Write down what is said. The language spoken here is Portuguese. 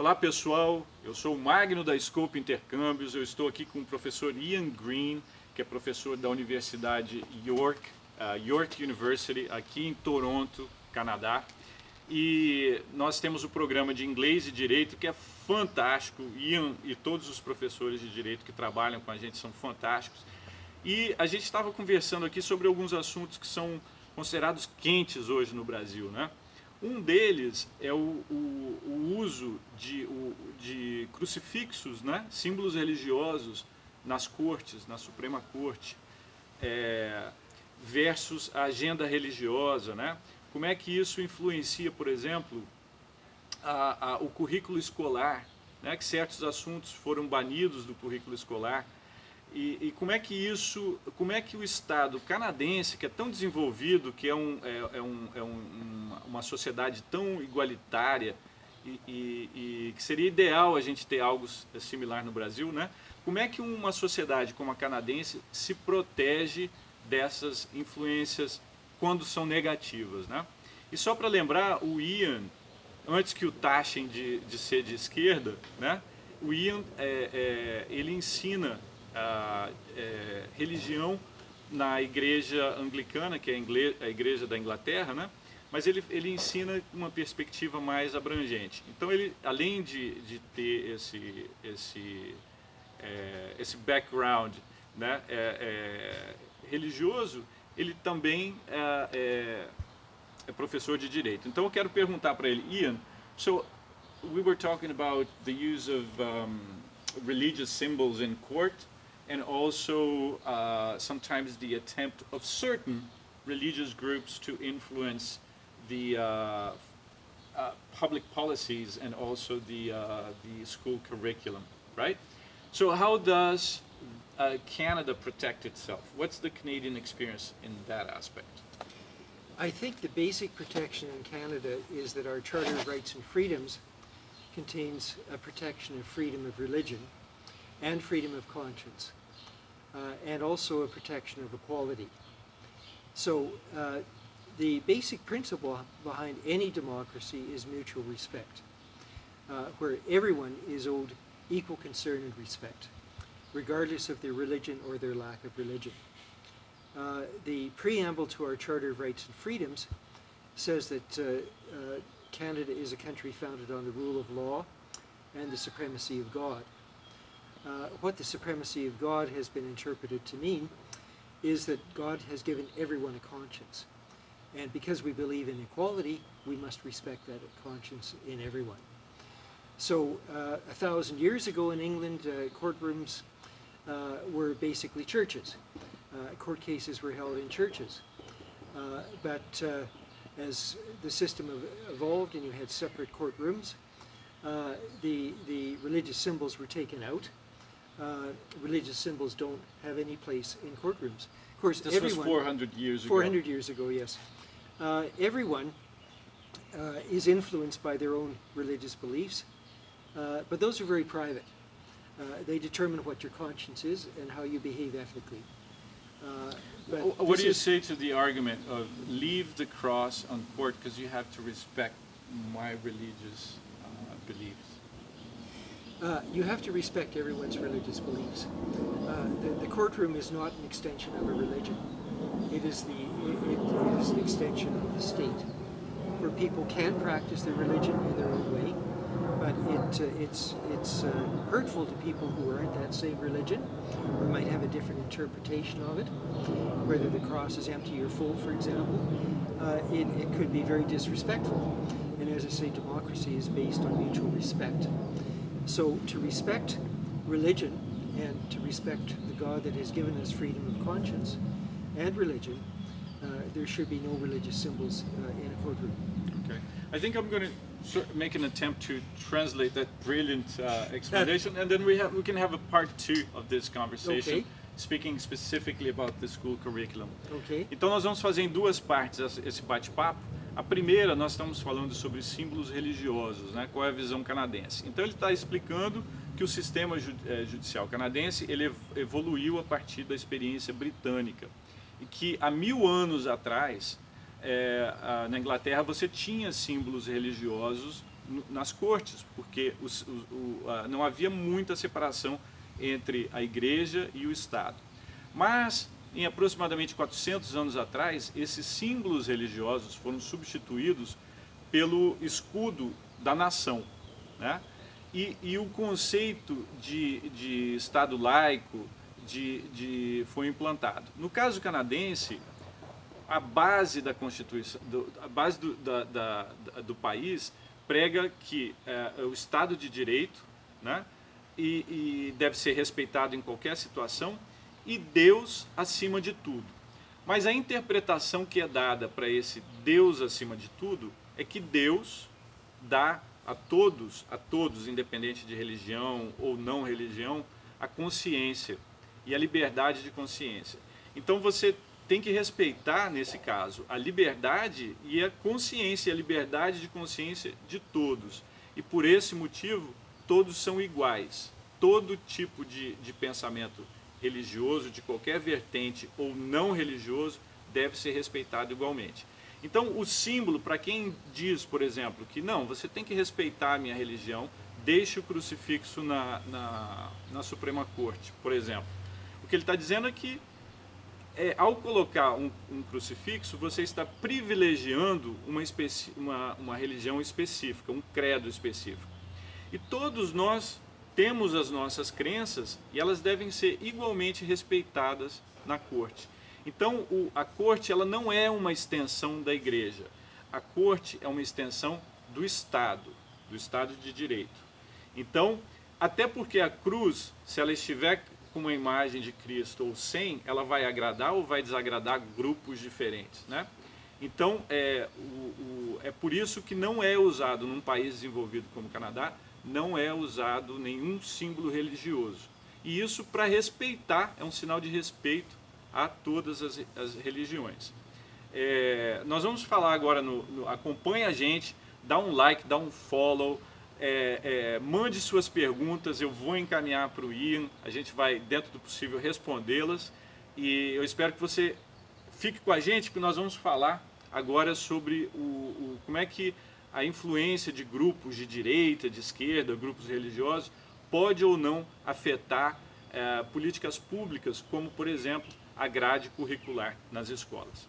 Olá pessoal, eu sou o Magno da Skope Intercâmbios, eu estou aqui com o professor Ian Greene, que é professor da Universidade York University, aqui em Toronto, Canadá. E nós temos o programa de Inglês e Direito, que é fantástico. Ian e todos os professores de Direito que trabalham com a gente são fantásticos. E a gente estava conversando aqui sobre alguns assuntos que são considerados quentes hoje no Brasil, né? Um deles é o uso de crucifixos, né? Símbolos religiosos nas cortes, na Suprema Corte, versus a agenda religiosa, né? Como é que isso influencia, por exemplo, o currículo escolar, né? Que certos assuntos foram banidos do currículo escolar. E como é que o Estado canadense, que é tão desenvolvido, que é uma sociedade tão igualitária e que seria ideal a gente ter algo similar no Brasil, né? Como é que uma sociedade como a canadense se protege dessas influências quando são negativas, né? E só para lembrar, o Ian, antes que o taxem de ser de esquerda, né? O Ian, ele ensina religião na igreja anglicana, que é a igreja da Inglaterra, né? Mas ele ensina uma perspectiva mais abrangente. Então ele, além de ter esse background, né, religioso, ele também é professor de direito. Então eu quero perguntar para ele, Ian, so we were talking about the use of religious symbols in court, and also sometimes the attempt of certain religious groups to influence the public policies and also the school curriculum, right? So how does Canada protect itself? What's the Canadian experience in that aspect? I think the basic protection in Canada is that our Charter of Rights and Freedoms contains a protection of freedom of religion and freedom of conscience, and also a protection of equality. So the basic principle behind any democracy is mutual respect, where everyone is owed equal concern and respect, regardless of their religion or their lack of religion. The preamble to our Charter of Rights and Freedoms says that Canada is a country founded on the rule of law and the supremacy of God. What the supremacy of God has been interpreted to mean is that God has given everyone a conscience. And because we believe in equality, we must respect that conscience in everyone. So 1,000 years ago in England, courtrooms were basically churches. Court cases were held in churches. But as the system evolved and you had separate courtrooms, the religious symbols were taken out. Religious symbols don't have any place in courtrooms. Of course, this was 400 years ago. 400 years ago, yes. Everyone is influenced by their own religious beliefs, but those are very private. They determine what your conscience is and how you behave ethically. What do you say to the argument of leave the cross on court because you have to respect my religious beliefs? You have to respect everyone's religious beliefs. The courtroom is not an extension of a religion. It is an extension of the state, where people can practice their religion in their own way, but it's hurtful to people who aren't that same religion, or might have a different interpretation of it, whether the cross is empty or full, for example. It could be very disrespectful. And as I say, democracy is based on mutual respect. So to respect religion and to respect the God that has given us freedom of conscience and religion, there should be no religious symbols in a courtroom. Okay. I think I'm going to make an attempt to translate that brilliant explanation, and then we can have a part 2 of this conversation, Okay. speaking specifically about the school curriculum. Okay. Então nós vamos fazer em 2 partes esse bate-papo. A primeira, nós estamos falando sobre símbolos religiosos, né? Qual é a visão canadense. Então ele está explicando que o sistema judicial canadense ele evoluiu a partir da experiência britânica. E que há 1000 anos atrás, na Inglaterra, você tinha símbolos religiosos nas cortes, porque não havia muita separação entre a igreja e o Estado. Mas, em aproximadamente 400 anos atrás, esses símbolos religiosos foram substituídos pelo escudo da nação, né? E o conceito de Estado laico foi implantado. No caso canadense, a base da Constituição, a base do país prega que o Estado de Direito, né, e deve ser respeitado em qualquer situação, e Deus acima de tudo. Mas a interpretação que é dada para esse Deus acima de tudo é que Deus dá a todos, independente de religião ou não religião, a consciência e a liberdade de consciência. Então você tem que respeitar, nesse caso, a liberdade e a consciência, a liberdade de consciência de todos. E por esse motivo, todos são iguais. Todo tipo de pensamento religioso, de qualquer vertente ou não religioso, deve ser respeitado igualmente. Então, o símbolo, para quem diz, por exemplo, que não, você tem que respeitar a minha religião, deixe o crucifixo na Suprema Corte, por exemplo. O que ele está dizendo é que, ao colocar um crucifixo, você está privilegiando uma religião específica, um credo específico. E todos nós temos as nossas crenças e elas devem ser igualmente respeitadas na corte. Então, a corte ela não é uma extensão da igreja. A corte é uma extensão do Estado de Direito. Então, até porque a cruz, se ela estiver com uma imagem de Cristo ou sem, ela vai agradar ou vai desagradar grupos diferentes, né? Então, é por isso que não é usado num país desenvolvido como o Canadá, não é usado nenhum símbolo religioso. E isso, para respeitar, é um sinal de respeito a todas as religiões. Nós vamos falar agora, acompanhe a gente, dá um like, dá um follow, mande suas perguntas, eu vou encaminhar para o Ian, a gente vai, dentro do possível, respondê-las. E eu espero que você fique com a gente, porque nós vamos falar agora sobre como é que a influência de grupos de direita, de esquerda, grupos religiosos, pode ou não afetar políticas públicas, como, por exemplo, a grade curricular nas escolas.